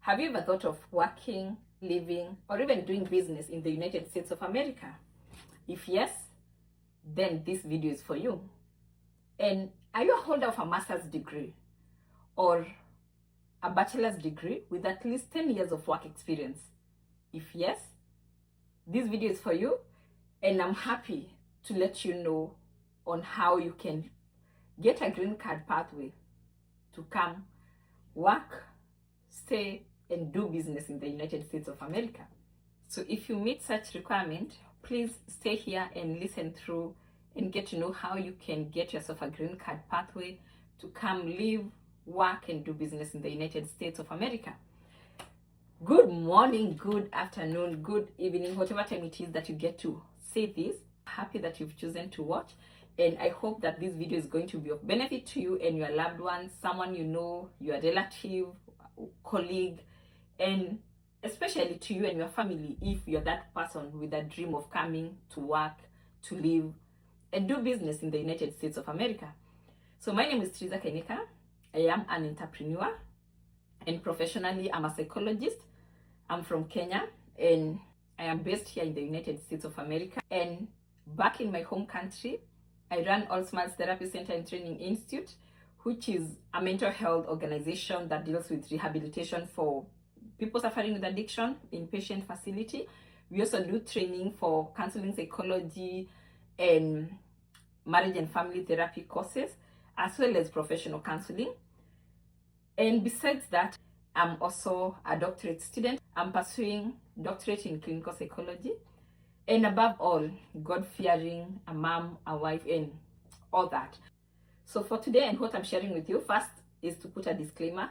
Have you ever thought of working, living, or even doing business in the United States of America? If yes, then this video is for you. And are you a holder of a master's degree or a bachelor's degree with at least 10 years of work experience? If yes, this video is for you, and I'm happy to let you know on how you can get a green card pathway to come work, stay, and do business in the United States of America. So if you meet such requirement, please stay here and listen through and get to know how you can get yourself a green card pathway to come live, work, and do business in the United States of America. Good morning, good afternoon, good evening, whatever time it is that you get to see this. Happy that you've chosen to watch, and I hope that this video is going to be of benefit to you and your loved ones, someone you know, your relative, colleague, and especially to you and your family if you're that person with a dream of coming to work, to live, and do business in the United States of America. So my name is Teresa Kainika. I am an entrepreneur, and professionally I'm a psychologist. I'm from Kenya, and I am based here in the United States of America. And back in my home country, I run All Smiles Therapy Center and Training Institute, which is a mental health organization that deals with rehabilitation for people suffering with addiction in patient facility. We also do training for counseling, psychology, and marriage and family therapy courses, as well as professional counseling. And besides that, I'm also a doctorate student. I'm pursuing doctorate in clinical psychology. And above all, God-fearing, a mom, a wife, and all that. So for today, and what I'm sharing with you, first is to put a disclaimer.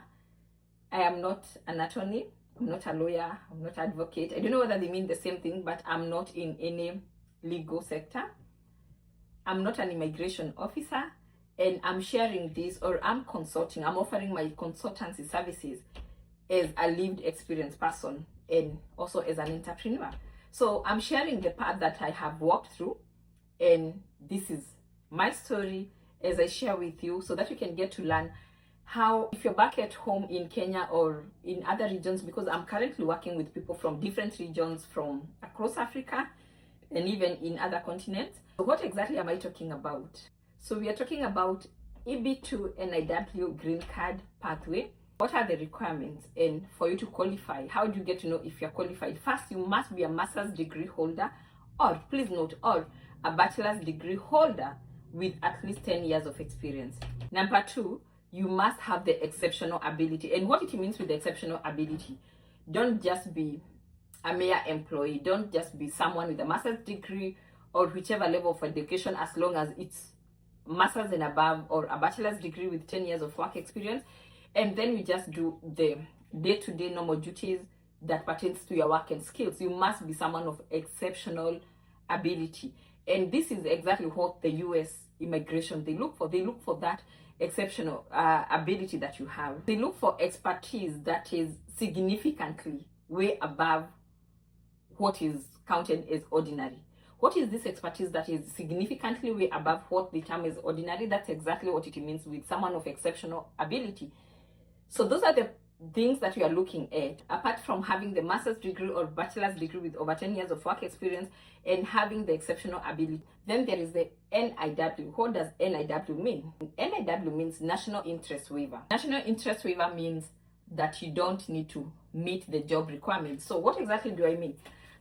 I am not an attorney, I'm not a lawyer, I'm not an advocate. I don't know whether they mean the same thing, but I'm not in any legal sector. I'm not an immigration officer, and I'm sharing this, or I'm consulting, I'm offering my consultancy services as a lived experience person and also as an entrepreneur. So I'm sharing the path that I have walked through, and this is my story as I share with you so that you can get to learn how, if you're back at home in Kenya or in other regions, because I'm currently working with people from different regions from across Africa and even in other continents. So what exactly am I talking about? So we are talking about EB2 NIW Greencard Pathway. What are the requirements, and for you to qualify, how do you get to know if you're qualified? First, you must be a master's degree holder, or please note, or a bachelor's degree holder with at least 10 years of experience. Number two, you must have the exceptional ability. And what it means with the exceptional ability, don't just be a mere employee, don't just be someone with a master's degree or whichever level of education, as long as it's master's and above, or a bachelor's degree with 10 years of work experience, and then you just do the day-to-day normal duties that pertains to your work and skills. You must be someone of exceptional ability. And this is exactly what the US immigration, they look for. They look for that exceptional ability that you have. They look for expertise that is significantly way above what is counted as ordinary. What is this expertise that is significantly way above what the term is ordinary? That's exactly what it means with someone of exceptional ability. So those are the things that we are looking at. Apart from having the master's degree or bachelor's degree with over 10 years of work experience and having the exceptional ability, then there is the NIW. What does NIW mean? NIW means National Interest Waiver. National Interest Waiver means that you don't need to meet the job requirements. So what exactly do I mean?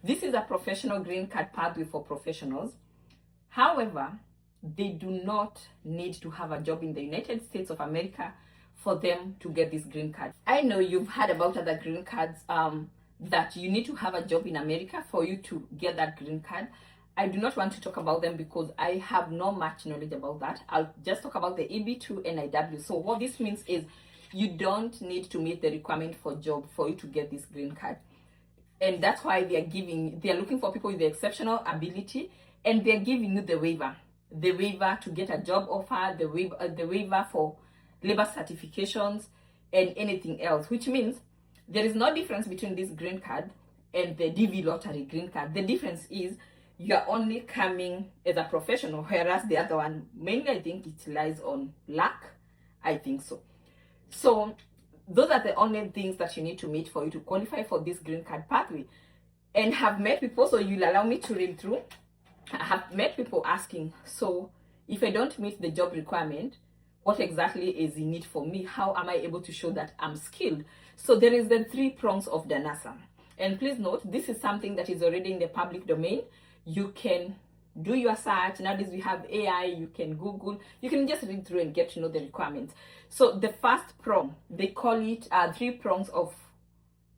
This is a professional green card pathway for professionals. However, they do not need to have a job in the United States of America for them to get this green card. I know you've heard about other green cards that you need to have a job in America for you to get that green card. I do not want to talk about them because I have not much knowledge about that. I'll just talk about the EB2 NIW. So what this means is you don't need to meet the requirement for job for you to get this green card. And that's why they are looking for people with the exceptional ability, and they're giving you the waiver to get a job offer, the waiver for labor certifications and anything else, which means there is no difference between this green card and the DV lottery green card. The difference is you're only coming as a professional, whereas the other one, mainly I think it lies on luck. I think so. So those are the only things that you need to meet for you to qualify for this green card pathway. And have met people, so you'll allow me to read through. I have met people asking, so if I don't meet the job requirement, what exactly is in it for me? How am I able to show that I'm skilled? So there is the 3 prongs of the NASA. And please note, this is something that is already in the public domain. You can do your search. Nowadays we have AI, you can Google, you can just read through and get to know the requirements. So the first prong, they call it 3 prongs of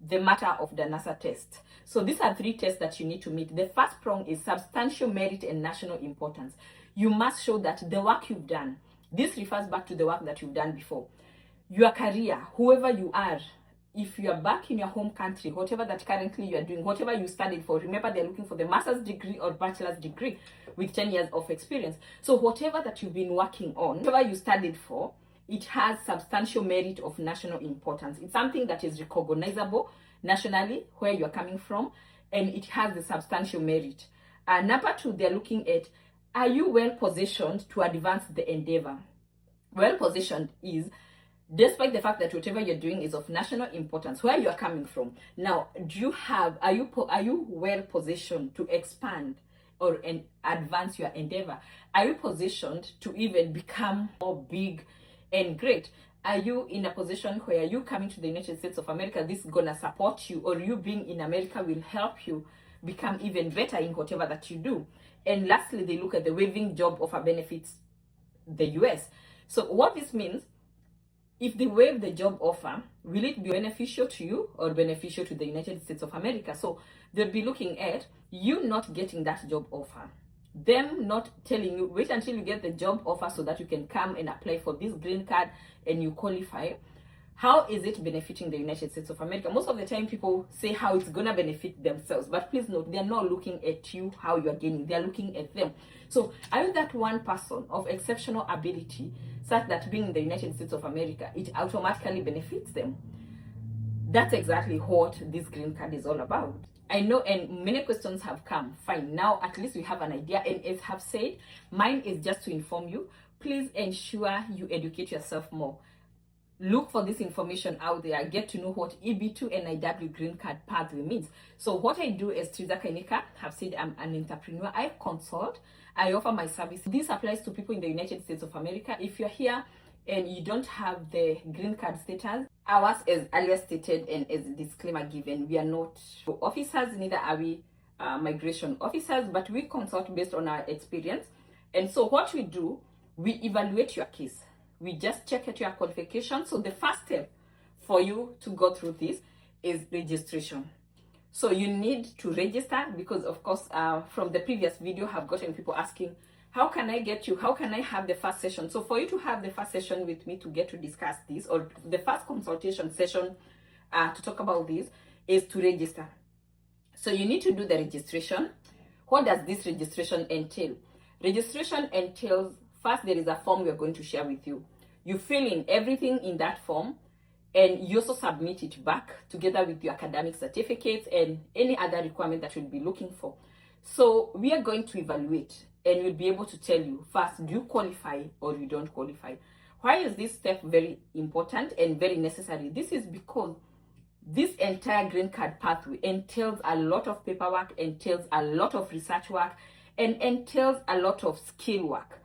the matter of the NASA test. So these are 3 tests that you need to meet. The first prong is substantial merit and national importance. You must show that the work you've done, this refers back to the work that you've done before. Your career, whoever you are, if you are back in your home country, whatever that currently you are doing, whatever you studied for, remember they're looking for the master's degree or bachelor's degree with 10 years of experience. So whatever that you've been working on, whatever you studied for, it has substantial merit of national importance. It's something that is recognizable nationally where you are coming from, and it has the substantial merit. Number 2, they're looking at, are you well positioned to advance the endeavor? Well positioned is, despite the fact that whatever you're doing is of national importance, where you are coming from. Now, are you well positioned to expand or advance your endeavor? Are you positioned to even become more big and great? Are you in a position where you coming to the United States of America, this is gonna support you, or you being in America will help you become even better in whatever that you do? And lastly, they look at the waiving job offer benefits, the US. So what this means, if they waive the job offer, will it be beneficial to you or beneficial to the United States of America? So they'll be looking at you not getting that job offer, them not telling you, wait until you get the job offer so that you can come and apply for this green card and you qualify. How is it benefiting the United States of America? Most of the time people say how it's gonna benefit themselves, but please note, they're not looking at you, how you're gaining, they're looking at them. So are you that one person of exceptional ability such that being in the United States of America, it automatically benefits them? That's exactly what this green card is all about. I know, and many questions have come. Fine, now at least we have an idea, and as have said, mine is just to inform you. Please ensure you educate yourself more. Look for this information out there. Get to know what EB2 NIW Greencard Pathway means. So what I do as Triza Kainika have said, I'm an entrepreneur. I consult, I offer my service. This applies to people in the United States of America. If you're here and you don't have the green card status, ours, as earlier stated and as a disclaimer given, we are not officers, neither are we migration officers, but we consult based on our experience. And so what we do, we evaluate your case. We just check at your qualifications. So the first step for you to go through this is registration. So you need to register because, of course, from the previous video, I've gotten people asking, how can I get you? How can I have the first session? So for you to have the first session with me to get to discuss this, or the first consultation session to talk about this, is to register. So you need to do the registration. What does this registration entail? Registration entails, first, there is a form we are going to share with you. You fill in everything in that form, and you also submit it back together with your academic certificates and any other requirement that you'll be looking for. So we are going to evaluate, and we'll be able to tell you first, do you qualify or you don't qualify? Why is this step very important and very necessary? This is because this entire green card pathway entails a lot of paperwork, entails a lot of research work, and entails a lot of skill work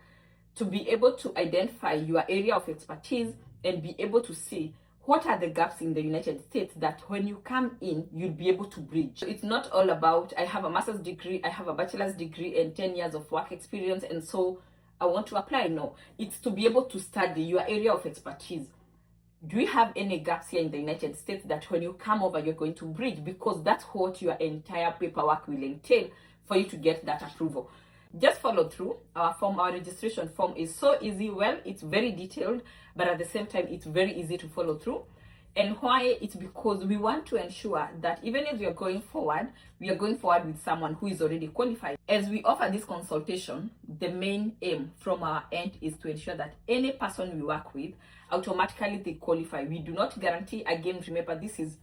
to be able to identify your area of expertise and be able to see what are the gaps in the United States that when you come in, you'll be able to bridge. So it's not all about, I have a master's degree, I have a bachelor's degree and 10 years of work experience, and so I want to apply. No, it's to be able to study your area of expertise. Do you have any gaps here in the United States that when you come over, you're going to bridge? Because that's what your entire paperwork will entail for you to get that approval. Just follow through. Our form, our registration form is so easy. Well, it's very detailed, but at the same time, it's very easy to follow through. And why? It's because we want to ensure that even as we are going forward, we are going forward with someone who is already qualified. As we offer this consultation, the main aim from our end is to ensure that any person we work with, automatically they qualify. We do not guarantee. Again, remember, this is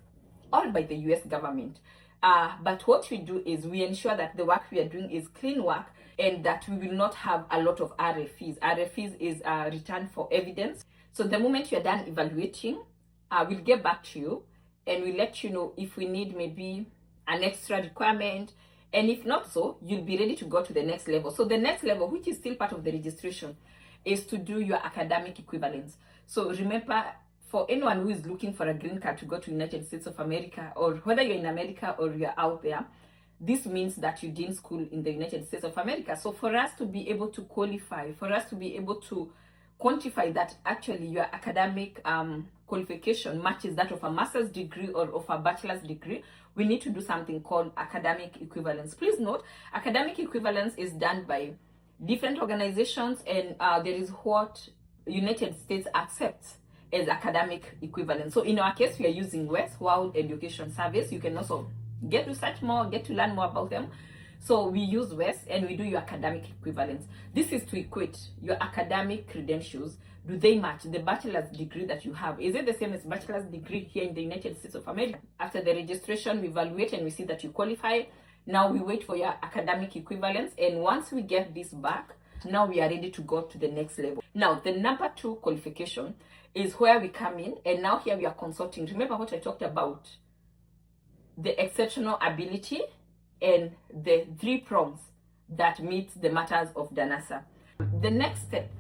all by the US government. But what we do is we ensure that the work we are doing is clean work and that we will not have a lot of RFEs. RFEs is return for evidence. So the moment you're done evaluating, we'll get back to you and we'll let you know if we need maybe an extra requirement, and if not so, you'll be ready to go to the next level. So the next level, which is still part of the registration, is to do your academic equivalence. So remember, for anyone who is looking for a green card to go to United States of America, or whether you're in America or you're out there, this means that you did school in the United States of America. So for us to be able to qualify, for us to be able to quantify that actually your academic qualification matches that of a master's degree or of a bachelor's degree, we need to do something called academic equivalence. Please note, academic equivalence is done by different organizations, and there is what United States accepts as academic equivalence. So in our case, we are using WES, World Education Service. You can also get to search more, get to learn more about them. So we use WES and we do your academic equivalence. This is to equate your academic credentials. Do they match the bachelor's degree that you have? Is it the same as bachelor's degree here in the United States of America? After the registration, we evaluate and we see that you qualify. Now we wait for your academic equivalence, and once we get this back, now we are ready to go to the next level. Now the number 2 qualification is where we come in, and now here we are consulting. Remember what I talked about, the exceptional ability and the 3 prongs that meet the matters of DANASA. The next step,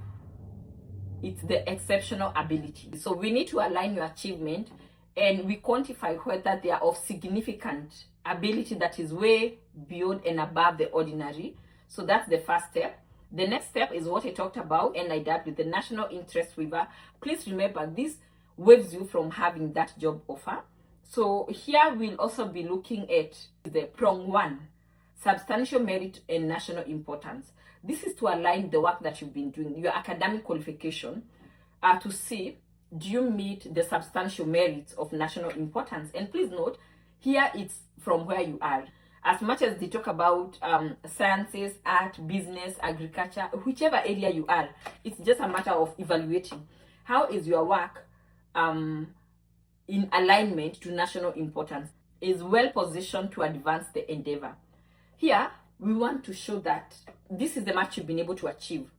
it's the exceptional ability. So we need to align your achievement and we quantify whether they are of significant ability that is way beyond and above the ordinary. So that's the first step. The next step is what I talked about, NIW, the National Interest Waiver. Please remember, this waives you from having that job offer. So here we'll also be looking at the prong 1, substantial merit and national importance. This is to align the work that you've been doing, your academic qualification, to see, do you meet the substantial merits of national importance? And please note, here it's from where you are. As much as they talk about sciences, art, business, agriculture, whichever area you are, it's just a matter of evaluating. How is your work in alignment to national importance? Is well positioned to advance the endeavor. Here, we want to show that this is the match you've been able to achieve,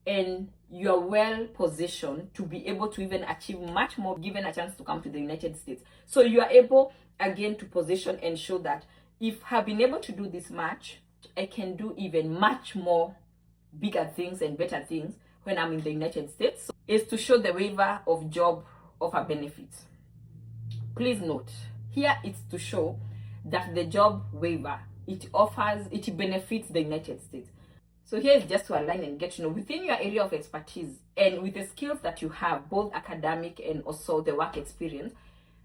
and you're well positioned to be able to even achieve much more given a chance to come to the United States. So you are able again to position and show that if I've been able to do this much, I can do even much more bigger things and better things when I'm in the United States. So is to show the waiver of job offer benefits. Please note, here it's to show that the job waiver, it benefits the United States. So here is just to align and get to know within your area of expertise and with the skills that you have, both academic and also the work experience,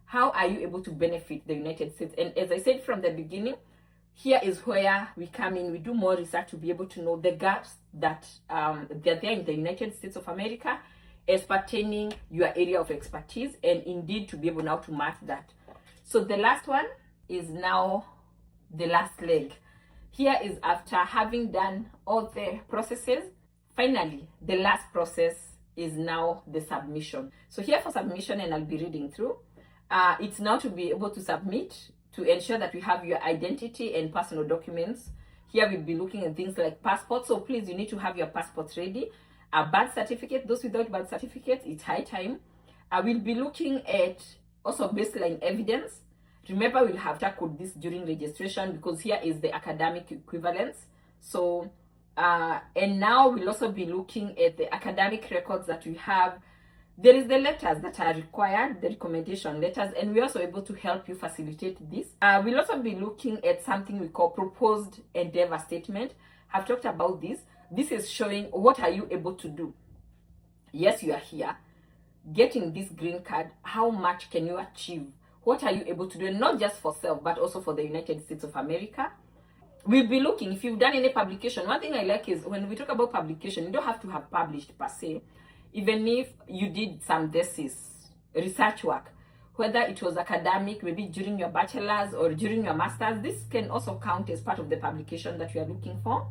how are you able to benefit the United States? And as I said from the beginning, here is where we come in. We do more research to be able to know the gaps that they're there in the United States of America as pertaining your area of expertise, and indeed to be able now to match that. So the last one is now the last leg. Here is after having done all the processes, finally, the last process is now the submission. So here for submission, and I'll be reading through, it's now to be able to submit to ensure that we have your identity and personal documents. Here we'll be looking at things like passport. So please, you need to have your passport ready. A birth certificate, those without birth certificate, it's high time. We'll be looking at also baseline evidence. Remember, we'll have tackled this during registration because here is the academic equivalence. So, and now we'll also be looking at the academic records that we have. There is the letters that are required, the recommendation letters, and we're also able to help you facilitate this. We'll also be looking at something we call proposed endeavor statement. I've talked about this. This is showing what are you able to do. Yes, you are here getting this green card. How much can you achieve? What are you able to do? And not just for self, but also for the United States of America. We'll be looking, if you've done any publication, one thing I like is when we talk about publication, you don't have to have published per se. Even if you did some thesis, research work, whether it was academic, maybe during your bachelor's or during your master's, this can also count as part of the publication that you are looking for.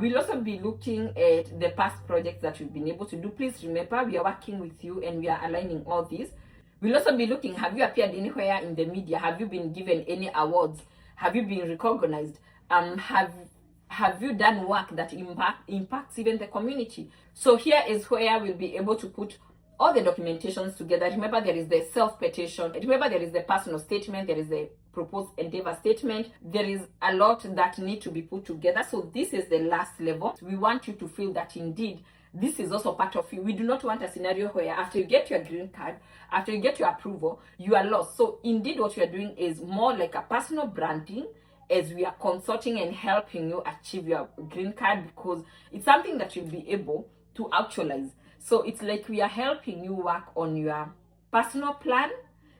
We'll also be looking at the past projects that we've been able to do. Please remember, we are working with you and we are aligning all these. We'll also be looking, have you appeared anywhere in the media? Have you been given any awards? Have you been recognized? Have you done work that impacts even the community? So here is where we'll be able to put all the documentations together. Remember, there is the self-petition. Remember, there is the personal statement. There is the proposed endeavor statement. There is a lot that need to be put together. So this is the last level. We want you to feel that indeed this is also part of you. We do not want a scenario where after you get your green card, after you get your approval, you are lost. So indeed what we are doing is more like a personal branding, as we are consulting and helping you achieve your green card, because it's something that you'll be able to actualize. So it's like we are helping you work on your personal plan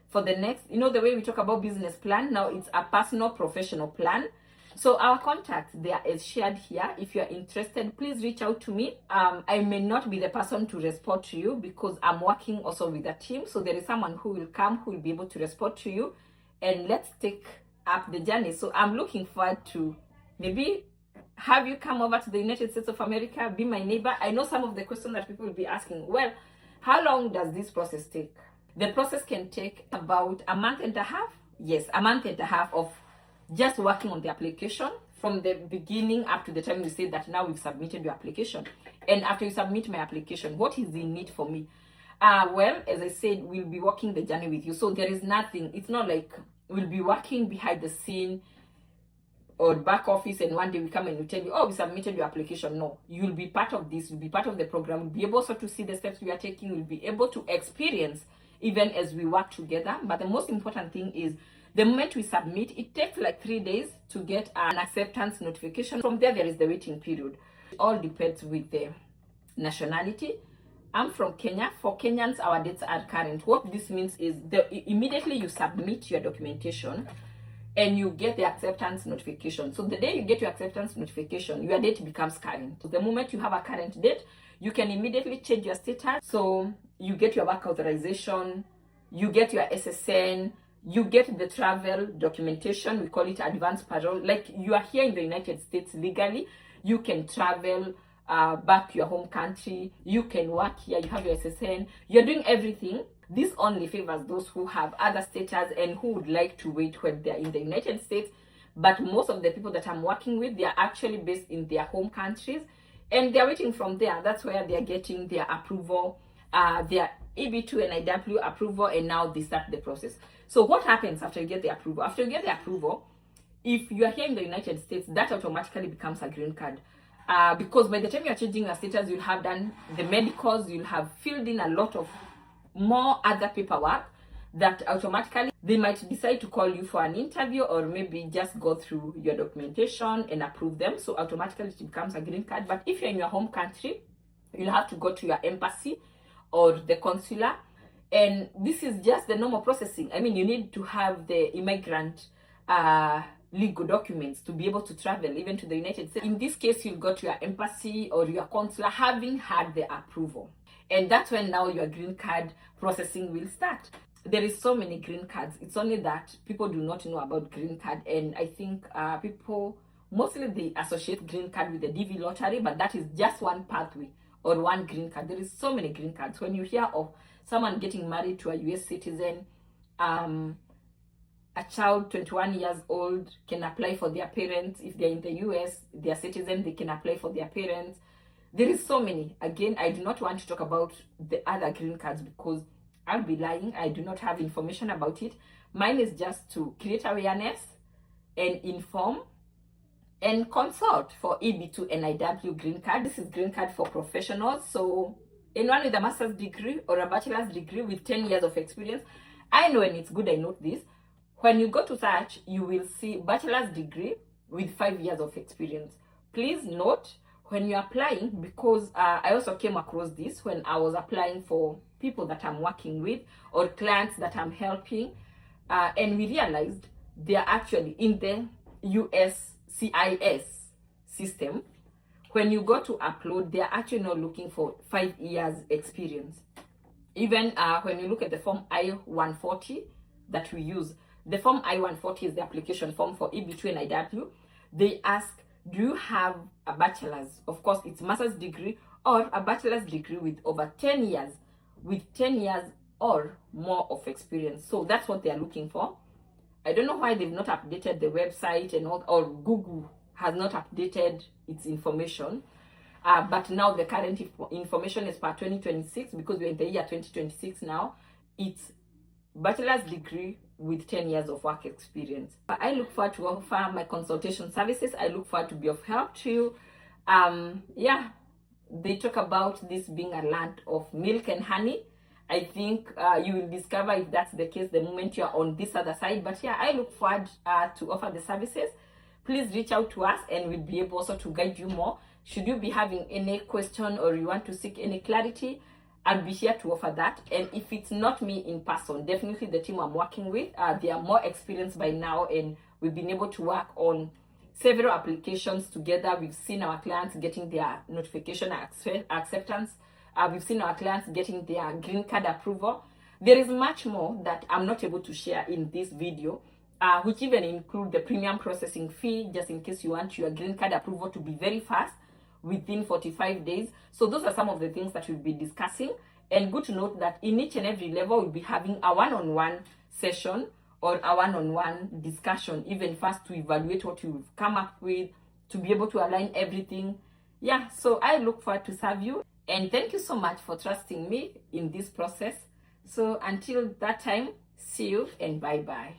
for the next, you know, the way we talk about business plan, now it's a personal professional plan. So our contact there is shared here. If you're interested, please reach out to me. I may not be the person to respond to you because I'm working also with a team. So there is someone who will come, who will be able to respond to you, and let's take up the journey. So I'm looking forward to maybe have you come over to the United States of America, be my neighbor. I know some of the questions that people will be asking, well, how long does this process take? The process can take about a month and a half. Yes, a month and a half of just working on the application from the beginning up to the time you say that now we've submitted your application. And after you submit my application, what is the need for me? Well, as I said, we'll be walking the journey with you. So there is nothing, it's not like we'll be working behind the scene or back office and one day we come and we tell you, oh, we submitted your application. No, you'll be part of this, you'll be part of the program, you'll be able also to see the steps we are taking, you'll be able to experience even as we work together. But the most important thing is the moment we submit, it takes like 3 days to get an acceptance notification. From there is the waiting period. It all depends with the nationality. I'm from Kenya. For Kenyans, our dates are current. What this means is immediately you submit your documentation and you get the acceptance notification. So the day you get your acceptance notification, your date becomes current. So the moment you have a current date, you can immediately change your status. So you get your work authorization, you get your SSN, you get the travel documentation. We call it advance parole. Like you are here in the United States legally, you can travel back to your home country, you can work here, you have your SSN, you're doing everything. This only favors those who have other status and who would like to wait when they're in the United States. But most of the people that I'm working with, they are actually based in their home countries and they're waiting from there. That's where they're getting their approval, their EB2 NIW approval, and now they start the process. So what happens after you get the approval? After you get the approval, if you are here in the United States, that automatically becomes a green card. Because by the time you're changing your status, you'll have done the medicals, you'll have filled in a lot of more other paperwork that automatically they might decide to call you for an interview or maybe just go through your documentation and approve them. So automatically it becomes a green card. But if you're in your home country, you'll have to go to your embassy or the consular. And this is just the normal processing. I mean, you need to have the immigrant legal documents to be able to travel even to the United States. In this case, you'll go to your embassy or your consular having had the approval. And that's when now your green card processing will start. There is so many green cards. It's only that people do not know about green card. And I think people, mostly they associate green card with the DV lottery, but that is just one pathway or one green card. There is so many green cards. When you hear of someone getting married to a US citizen, a child 21 years old can apply for their parents. If they're in the US, they're citizen, they can apply for their parents. There is so many. Again, I do not want to talk about the other green cards because I'll be lying. I do not have information about it. Mine is just to create awareness and inform and consult for EB2 NIW Green Card. This is Green Card for professionals. So anyone with a master's degree or a bachelor's degree with 10 years of experience, I know, and it's good I note this, when you go to search, you will see bachelor's degree with 5 years of experience. Please note, when you're applying, because I also came across this when I was applying for people that I'm working with or clients that I'm helping, and we realized they're actually in the USCIS system. When you go to upload, they're actually not looking for 5 years experience. Even when you look at the form I-140 that we use, the form I-140 is the application form for EB2 NIW. They ask, do you have a bachelor's? Of course, it's master's degree or a bachelor's degree with over 10 years, with 10 years or more of experience. So that's what they're looking for. I don't know why they've not updated the website and all, or Google has not updated its information. but now the current information is per 2026, because we're in the year 2026 now. It's bachelor's degree with 10 years of work experience. I look forward to offer my consultation services. I look forward to be of help to you. Yeah, they talk about this being a land of milk and honey. I think you will discover if that's the case the moment you're on this other side. But yeah, I look forward to offer the services. Please reach out to us and we'll be able also to guide you more. Should you be having any question or you want to seek any clarity, I'll be here to offer that. And if it's not me in person, definitely the team I'm working with, they are more experienced by now, and we've been able to work on several applications together. We've seen our clients getting their notification acceptance. We've seen our clients getting their green card approval. There is much more that I'm not able to share in this video, which even include the premium processing fee, just in case you want your green card approval to be very fast, within 45 days. So those are some of the things that we'll be discussing. And good to note that in each and every level, we'll be having a one-on-one session or a one-on-one discussion, even first, to evaluate what you've come up with, to be able to align everything. Yeah, so I look forward to serve you. And thank you so much for trusting me in this process. So until that time, see you and bye-bye.